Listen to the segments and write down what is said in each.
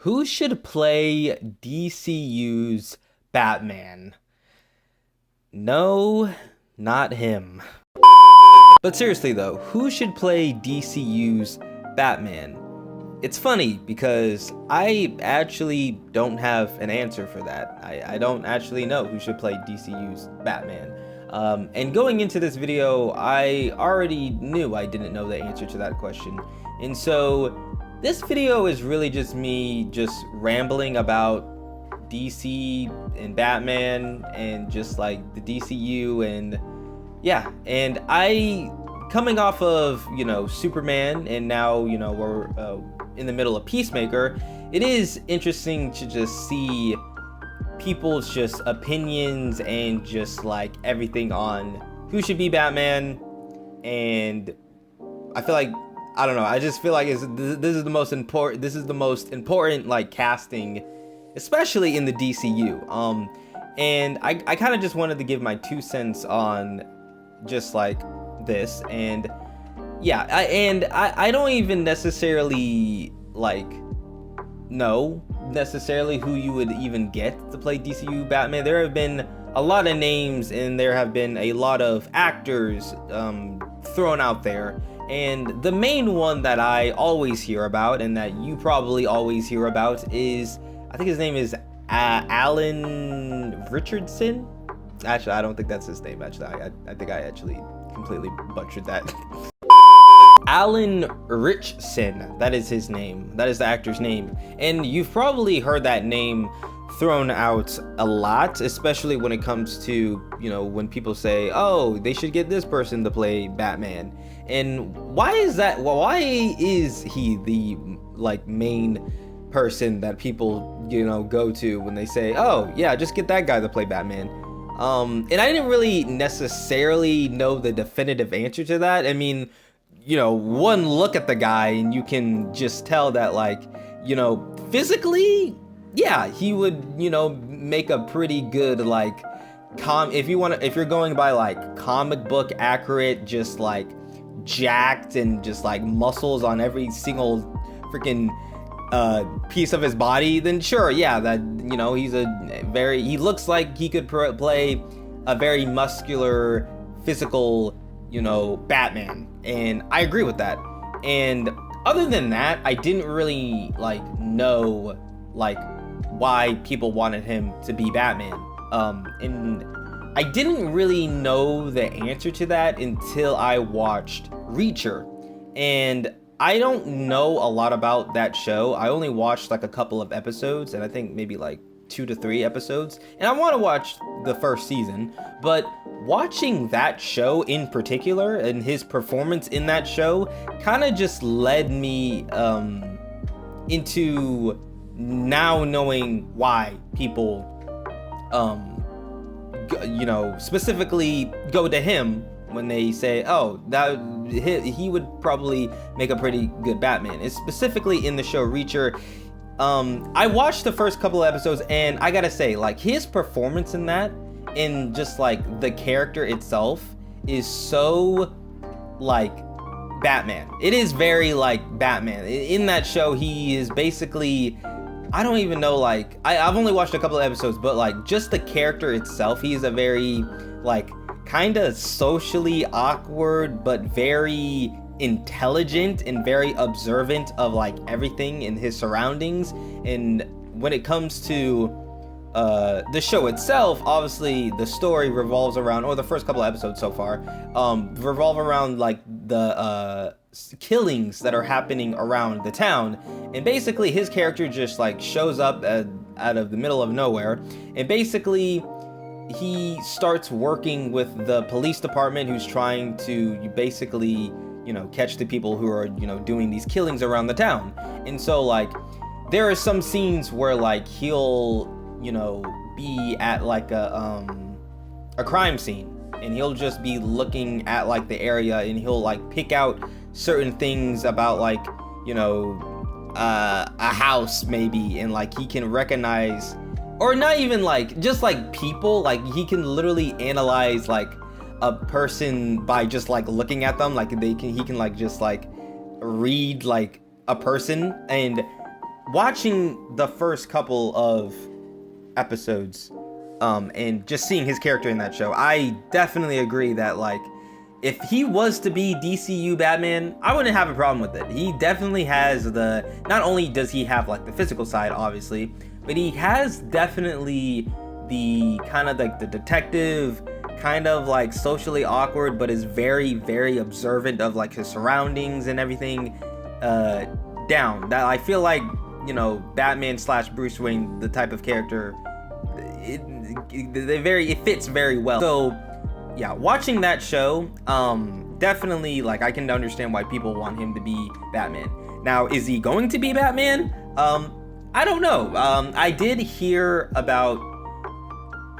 Who should play DCU's Batman? No, not him. But seriously though, who should play DCU's Batman? It's funny because I actually don't have an answer for that. I don't actually know who should play DCU's Batman. And going into this video, I already knew I didn't know the answer to that question. And so this video is really just me just rambling about DC and Batman and just like the DCU and yeah. And I, coming off of, Superman, and now, we're in the middle of Peacemaker, it is interesting to just see people's just opinions and just like everything on who should be Batman. And I feel like, I don't know, I just feel like this is the most important like casting, especially in the DCU. And I kind of just wanted to give my 2 cents on just like this. And yeah, I don't even necessarily like know necessarily who you would even get to play DCU Batman. There have been a lot of names and there have been a lot of actors thrown out there. And the main one that I always hear about, and that you probably always hear about, is, I think his name is Alan Richardson. Actually, I don't think that's his name. Actually, I think I actually completely butchered that. Alan Richardson, that is his name. That is the actor's name. And you've probably heard that name thrown out a lot, especially when it comes to, when people say, oh, they should get this person to play Batman. And why is that? Well, why is he the like main person that people, go to when they say, oh yeah, just get that guy to play Batman? And I didn't really necessarily know the definitive answer to that. I mean, one look at the guy and you can just tell that, like, physically, yeah, he would, make a pretty good, like, if you're going by like comic book accurate, just like jacked and just like muscles on every single freaking piece of his body, then sure, yeah, that, he looks like he could play a very muscular, physical, Batman. And I agree with that. And other than that, I didn't really like know like why people wanted him to be Batman. And I didn't really know the answer to that until I watched Reacher. And I don't know a lot about that show. I only watched like a couple of episodes, and I think maybe like 2 to 3 episodes. And I want to watch the first season, but watching that show in particular and his performance in that show kind of just led me into now knowing why people specifically go to him when they say, oh, that he would probably make a pretty good Batman. It's specifically in the show Reacher. I watched the first couple of episodes, and I gotta say, like, his performance in that, and just like the character itself, is so like Batman. It is very like Batman. In that show, he is basically, I don't even know, like, I've only watched a couple of episodes, but like just the character itself, he's a very like kind of socially awkward but very intelligent and very observant of like everything in his surroundings. And when it comes to the show itself, obviously the story revolves around, or the first couple of episodes so far, revolve around like the killings that are happening around the town. And basically his character just like shows up out of the middle of nowhere, and basically he starts working with the police department, who's trying to basically, catch the people who are, doing these killings around the town. And so like there are some scenes where like he'll, be at like a crime scene, and he'll just be looking at like the area, and he'll like pick out certain things about like, a house maybe, and like he can recognize, or not even like just like people, like he can literally analyze like a person by just like looking at them. Like he can like just like read like a person. And watching the first couple of episodes, and just seeing his character in that show, I definitely agree that, like, if he was to be DCU Batman, I wouldn't have a problem with it. He definitely has not only does he have, like, the physical side, obviously, but he has definitely the kind of, like, the detective, kind of, like, socially awkward, but is very, very observant of, like, his surroundings and everything, down. That I feel like, you know, Batman / Bruce Wayne, the type of character, it fits very well. So yeah, watching that show, definitely, like, I can understand why people want him to be Batman. Now, is he going to be Batman? I don't know. I did hear about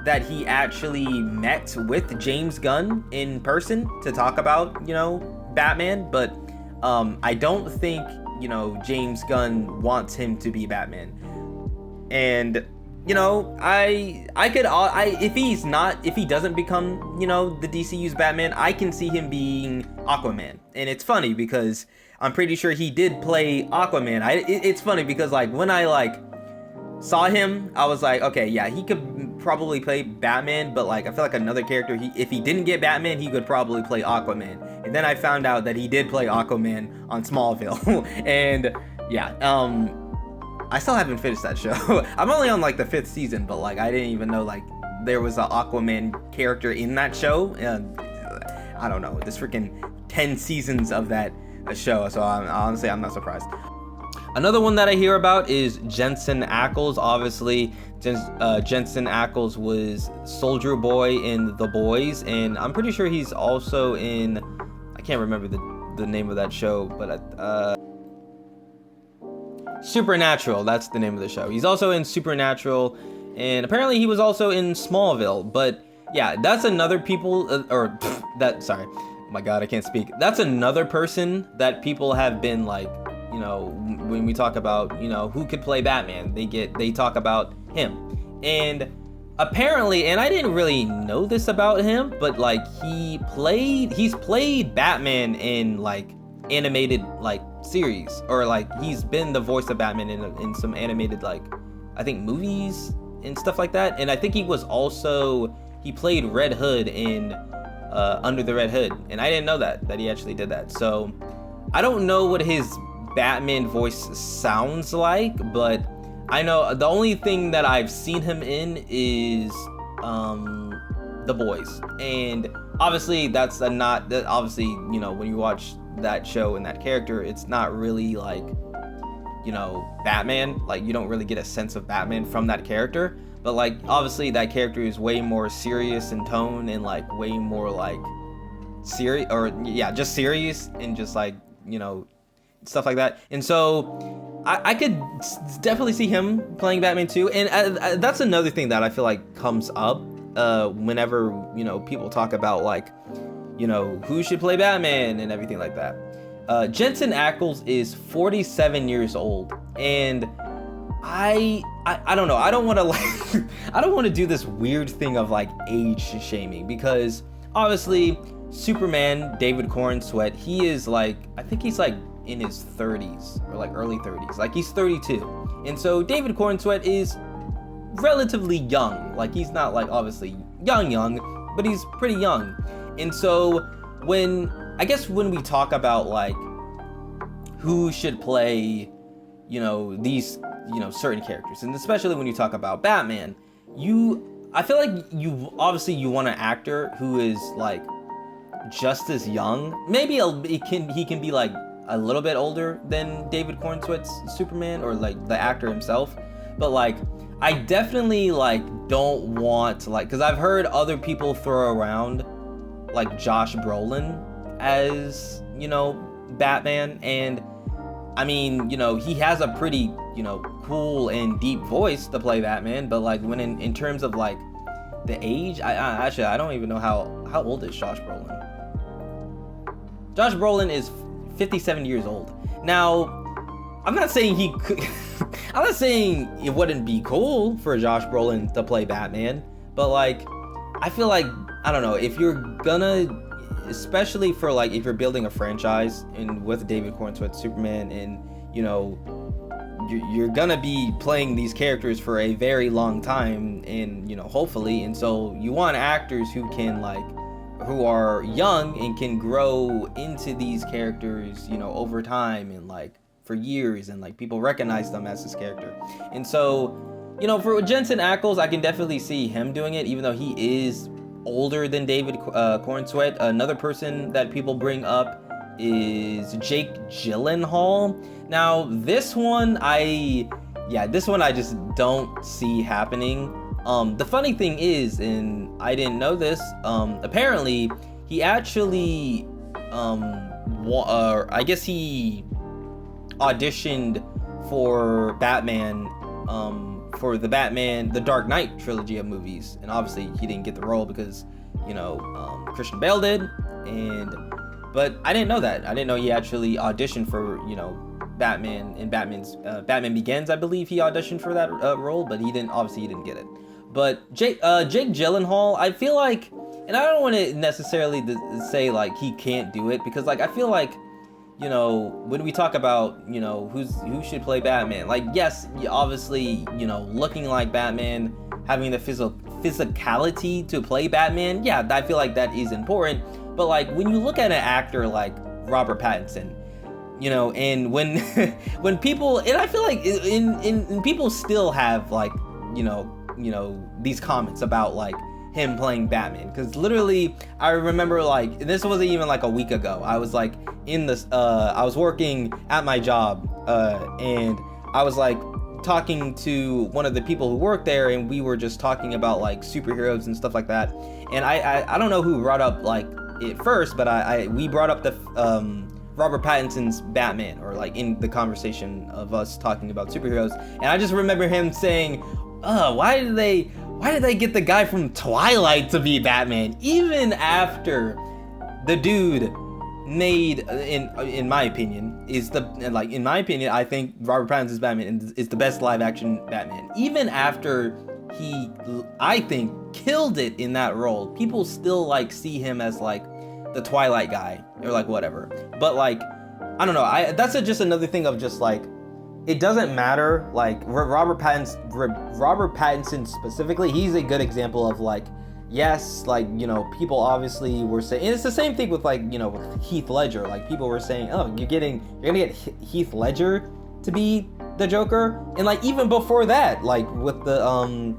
that he actually met with James Gunn in person to talk about, you know, Batman, but I don't think, you know, James Gunn wants him to be Batman. And, you know, if he doesn't become, you know, the DCU's Batman, I can see him being Aquaman. And it's funny because I'm pretty sure he did play Aquaman. It's funny because, like, when I, like, saw him, I was like, okay, yeah, he could probably play Batman, but, like, I feel like another character, if he didn't get Batman, he could probably play Aquaman. And then I found out that he did play Aquaman on Smallville. And yeah, I still haven't finished that show. I'm only on, like, the 5th season, but, like, I didn't even know, like, there was an Aquaman character in that show. I don't know, there's freaking 10 seasons of that show, so honestly, I'm not surprised. Another one that I hear about is Jensen Ackles. Obviously, Jensen Ackles was Soldier Boy in The Boys, and I'm pretty sure he's also in, I can't remember the name of that show, but Supernatural, that's the name of the show. He's also in Supernatural, and apparently he was also in Smallville. But yeah, that's another sorry, oh my god, I can't speak. That's another person that people have been, like, you know, when we talk about, you know, who could play Batman, they talk about him. And apparently, and I didn't really know this about him, but, like, he's played Batman in, like, animated, like, series, or, like, he's been the voice of Batman in some animated, like, I think movies and stuff like that. And I think he played Red Hood in Under the Red Hood, and I didn't know that he actually did that. So I don't know what his Batman voice sounds like, but I know the only thing that I've seen him in is The Boys, and obviously obviously, you know, when you watch that show and that character, it's not really, like, you know, Batman. Like, you don't really get a sense of Batman from that character, but, like, obviously that character is way more serious in tone and, like, way more, like, serious, or yeah, just serious, and just, like, you know, stuff like that. And so I could definitely see him playing Batman too. And that's another thing that I feel like comes up whenever, you know, people talk about, like, you know, who should play Batman and everything like that. Jensen Ackles is 47 years old, and I don't know. I don't want to, like, I don't want to do this weird thing of, like, age shaming, because obviously Superman, David Corenswet, he is, like, I think he's, like, in his 30s, or, like, early 30s. Like, he's 32. And so David Corenswet is relatively young. Like, he's not, like, obviously young, but he's pretty young. And so when we talk about, like, who should play, you know, these, you know, certain characters, and especially when you talk about Batman, I feel like you want an actor who is, like, just as young. Maybe he can be, like, a little bit older than David Corenswet's Superman, or, like, the actor himself. But, like, I definitely, like, don't want to, like, because I've heard other people throw around, like, Josh Brolin as, you know, Batman, and I mean, you know, he has a pretty, you know, cool and deep voice to play Batman, but, like, when in terms of, like, the age, I don't even know how old is Josh Brolin. Josh Brolin is 57 years old. Now, I'm not saying he could I'm not saying it wouldn't be cool for Josh Brolin to play Batman, but, like, I feel like, I don't know, if you're gonna, especially for, like, if you're building a franchise and with David Corenswet Superman, and, you know, you're gonna be playing these characters for a very long time, and hopefully, and so you want actors who can who are young and can grow into these characters over time, and for years, and people recognize them as this character. And so for Jensen Ackles, I can definitely see him doing it, even though he is older than David Corenswet. Another person that people bring up is Jake Gyllenhaal. Now this one I just don't see happening. The funny thing is, and I didn't know this, apparently he actually I guess he auditioned for Batman, for the Dark Knight trilogy of movies, and obviously he didn't get the role because Christian Bale did, but I didn't know that. I didn't know he actually auditioned for Batman in Batman's Batman Begins. I believe he auditioned for that role, but he didn't get it. But Jake Gyllenhaal, I feel like, and I don't want to necessarily say he can't do it, because I feel like when we talk about who should play Batman, yes, obviously looking like Batman, having the physicality to play Batman, yeah, I feel like that is important. But when you look at an actor like Robert Pattinson, and when people, and I feel like in people still have these comments about him playing Batman, because literally I remember this wasn't even a week ago. I was I was working at my job, and I was talking to one of the people who worked there, and we were just talking about superheroes and stuff like that. And I don't know who brought up it first, but we brought up the Robert Pattinson's Batman, or in the conversation of us talking about superheroes, and I just remember him saying, why did they get the guy from Twilight to be Batman, even after the dude made, in my opinion, I think Robert Pattinson's Batman is the best live action Batman. Even after he, I think, killed it in that role, people still see him as the Twilight guy, or whatever. But I don't know, that's just another thing of just it doesn't matter. Robert Pattinson specifically, he's a good example of yes, people obviously were saying, and it's the same thing with with Heath Ledger. People were saying, oh, you're gonna get Heath Ledger to be the Joker, and even before that, with the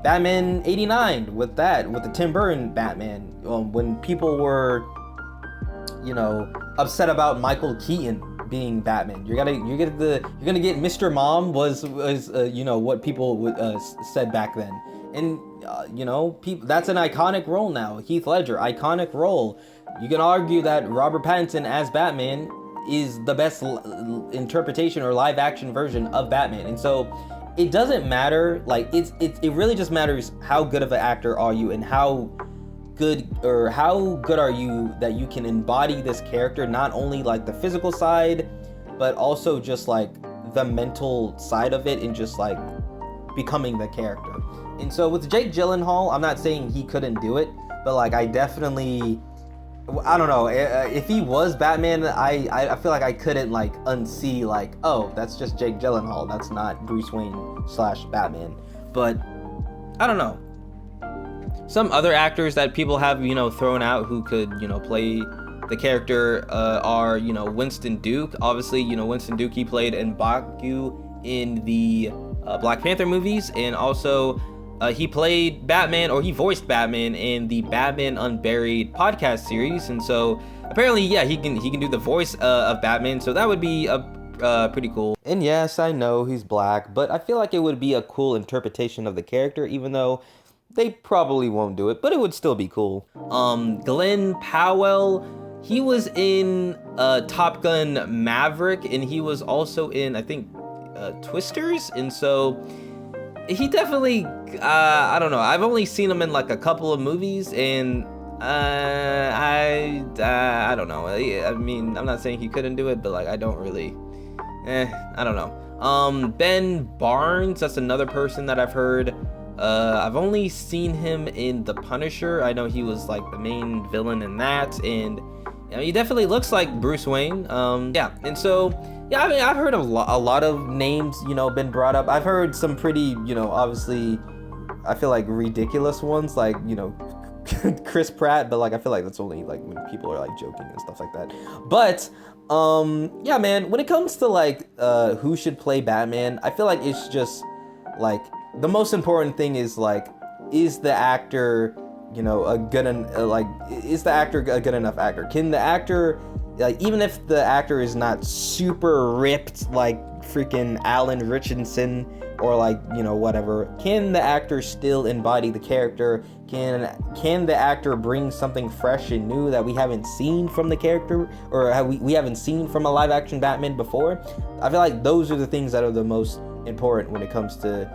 Batman '89, with the Tim Burton Batman, when people were upset about Michael Keaton being Batman, you're gonna get Mr. Mom was what people said back then, and people, that's an iconic role now. Heath Ledger, iconic role. You can argue that Robert Pattinson as Batman is the best interpretation or live action version of Batman, and so it doesn't matter. It really just matters how good of an actor are you, and how good are you that you can embody this character, not only the physical side, but also just the mental side of it, and just becoming the character. And so with Jake Gyllenhaal, I'm not saying he couldn't do it, but I definitely, I don't know, if he was Batman, I feel I couldn't unsee oh, that's just Jake Gyllenhaal, that's not Bruce Wayne / Batman. But I don't know. Some other actors that people have, thrown out who could, play the character are, Winston Duke. Obviously, Winston Duke, he played M'Baku in the Black Panther movies, and also he played Batman, or he voiced Batman in the Batman Unburied podcast series. And so apparently, yeah, he can do the voice of Batman, so that would be pretty cool. And yes, I know he's black, but I feel it would be a cool interpretation of the character, even though they probably won't do it, but it would still be cool. Glenn Powell, he was in Top Gun Maverick, and he was also in, I think, Twisters, and so he definitely, I don't know, I've only seen him in a couple of movies, and I don't know. I mean, I'm not saying he couldn't do it, but I don't really, I don't know. Ben Barnes, that's another person that I've heard. I've only seen him in The Punisher. I know he was the main villain in that, and he definitely looks like Bruce Wayne. Yeah, and so Yeah, I mean, I've heard a lot of names, been brought up. I've heard some pretty, obviously, I feel like ridiculous ones, like, Chris Pratt, but like I feel like that's only like when people are like joking and stuff like that. But yeah, man, when it comes to like who should play Batman, I feel like it's just like the most important thing is like, is the actor, a good like is the actor a good enough actor? Can the actor, like, even if the actor is not super ripped like freaking Alan Richardson or like, whatever, can the actor still embody the character? Can the actor bring something fresh and new that we haven't seen from the character, or we haven't seen from a live action Batman before? I feel like those are the things that are the most important when it comes to,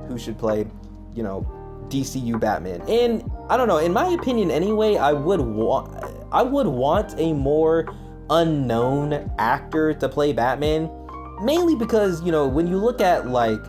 who should play, DCU Batman. And I don't know, in my opinion anyway, I would want a more unknown actor to play Batman, mainly because, when you look at like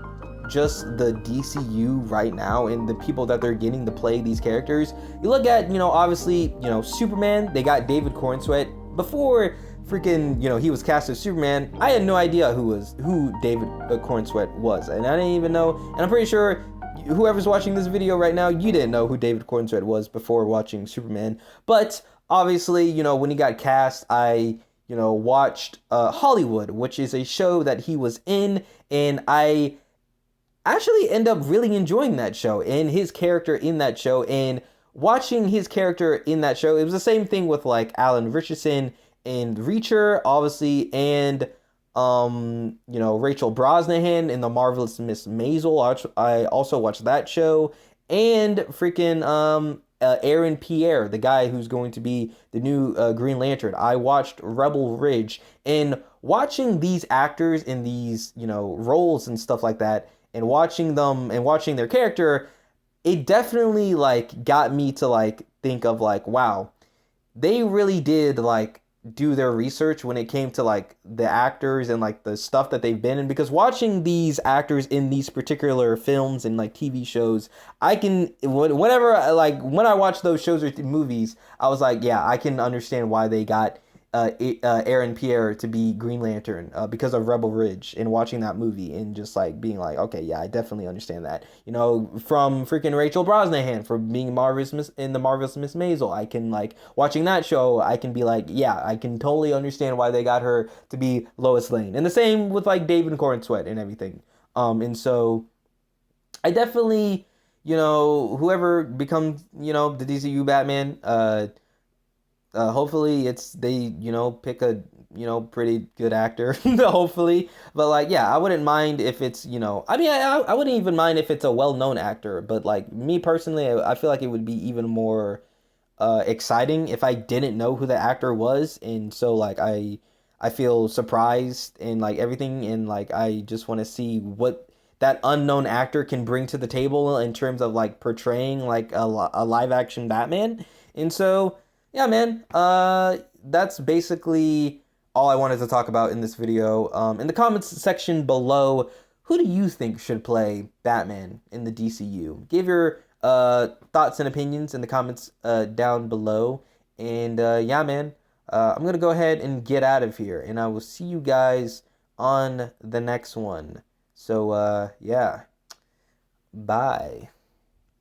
just the DCU right now and the people that they're getting to play these characters, you look at, obviously, Superman, they got David Cornsweet. Before freaking, he was cast as Superman, I had no idea who David Cornsweet was, and I didn't even know, and I'm pretty sure whoever's watching this video right now, you didn't know who David Cornsweet was before watching Superman. But obviously, when he got cast, I watched Hollywood, which is a show that he was in, and I actually end up really enjoying that show and his character in that show. And watching his character in that show, it was the same thing with like Alan Richardson and Reacher, obviously, and Rachel Brosnahan in The Marvelous Miss Maisel. I also watched that show, and freaking Aaron Pierre, the guy who's going to be the new Green Lantern. I watched Rebel Ridge, and watching these actors in these roles and stuff like that, and watching them and watching their character, it definitely like got me to like think of like, wow, they really did like do their research when it came to like the actors and like the stuff that they've been in. Because watching these actors in these particular films and like TV shows, I can, whenever like when I watch those shows or movies, I was like, yeah, I can understand why they got Aaron Pierre to be Green Lantern because of Rebel Ridge, and watching that movie and just like being like, okay, yeah, I definitely understand that. From freaking Rachel Brosnahan for being in The Marvelous Miss Maisel, I can like watching that show, I can be like, yeah, I can totally understand why they got her to be Lois Lane. And the same with like David Cornsweet and everything. And so I definitely, whoever becomes, the DCU Batman, hopefully they pick a pretty good actor, hopefully. But like, yeah, I wouldn't mind if it's I wouldn't even mind if it's a well-known actor. But like me personally, I feel like it would be even more exciting if I didn't know who the actor was, and so like I feel surprised and like everything, and like I just want to see what that unknown actor can bring to the table in terms of like portraying like a live action Batman. And so yeah, man, that's basically all I wanted to talk about in this video. In the comments section below, who do you think should play Batman in the DCU? Give your thoughts and opinions in the comments down below. And yeah, man, I'm going to go ahead and get out of here, and I will see you guys on the next one. So yeah, bye.